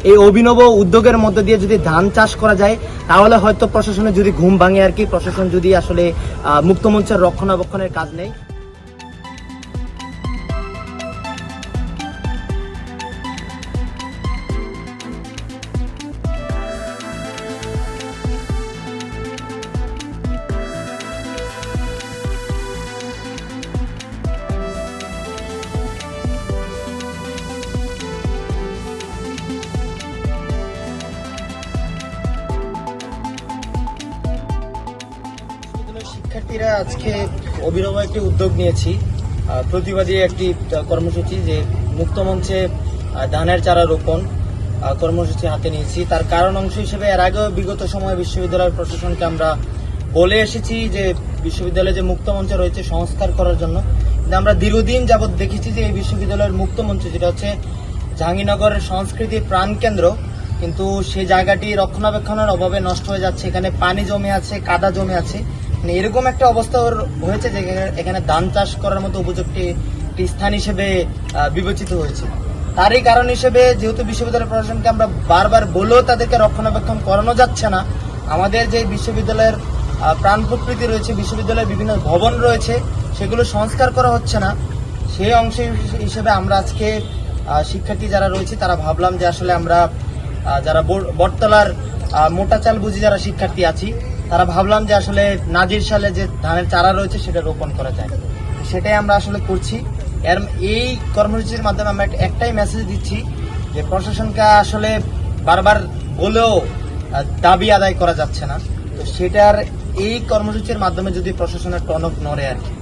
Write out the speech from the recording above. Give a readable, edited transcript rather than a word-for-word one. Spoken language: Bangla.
এই অভিনব উদ্যোগের মধ্যে দিয়ে যদি ধান চাষ করা যায় তাহলে হয়তো প্রশাসনের যদি ঘুম ভাঙে আর কি, প্রশাসন যদি আসলে মুক্তমঞ্চের রক্ষণাবেক্ষণের কাজ নেই। শিক্ষার্থীরা আজকে অভিনব একটি উদ্যোগ নিয়েছি, প্রতিবাদী একটি কর্মসূচি, যে মুক্তমঞ্চে ধানের চারা রোপণ কর্মসূচি হাতে নিয়েছি। তার কারণ অংশ হিসেবে এর আগেও বিগত সময়ে বিশ্ববিদ্যালয়ের প্রশাসনকে আমরা বলে এসেছি যে বিশ্ববিদ্যালয়ে যে মুক্তমঞ্চ রয়েছে সংস্কার করার জন্য। কিন্তু আমরা দীর্ঘদিন যাবৎ দেখেছি যে এই বিশ্ববিদ্যালয়ের মুক্তমঞ্চ, যেটা হচ্ছে জাহাঙ্গীরনগরের সংস্কৃতির প্রাণকেন্দ্র, কিন্তু সেই জায়গাটি রক্ষণাবেক্ষণের অভাবে নষ্ট হয়ে যাচ্ছে। এখানে পানি জমে আছে, কাদা জমে আছে, এরকম একটা অবস্থা হয়েছে যে এখানে ধান চাষ করার মতো উপযুক্ত একটি স্থান হিসেবে বিবেচিত হয়েছে। তারই কারণ হিসেবে যেহেতু বিশ্ববিদ্যালয় প্রশাসনকে আমরা বারবার বলেও তাদেরকে রক্ষণাবেক্ষণ করানো যাচ্ছে না, আমাদের যে বিশ্ববিদ্যালয়ের প্রাণ প্রকৃতি রয়েছে, বিশ্ববিদ্যালয়ের বিভিন্ন ভবন রয়েছে, সেগুলো সংস্কার করা হচ্ছে না। সেই অংশ হিসেবে আমরা আজকে শিক্ষার্থী যারা রয়েছে তারা ভাবলাম যে আসলে আমরা যারা বটতলার মোটা চাল বুঝি যারা শিক্ষার্থী আছি, তারা ভাবলাম যে আসলে নাজির সালে যে ধানের চারা রয়েছে সেটা রোপণ করা যায়। সেটাই আমরা আসলে করছি। এই কর্মসূচির মাধ্যমে আমরা একটাই মেসেজ দিচ্ছি যে প্রশাসনকে আসলে বারবার বলেও দাবি আদায় করা যাচ্ছে না। তো সেটার এই কর্মসূচির মাধ্যমে যদি প্রশাসনের টনক নড়ে আর কি।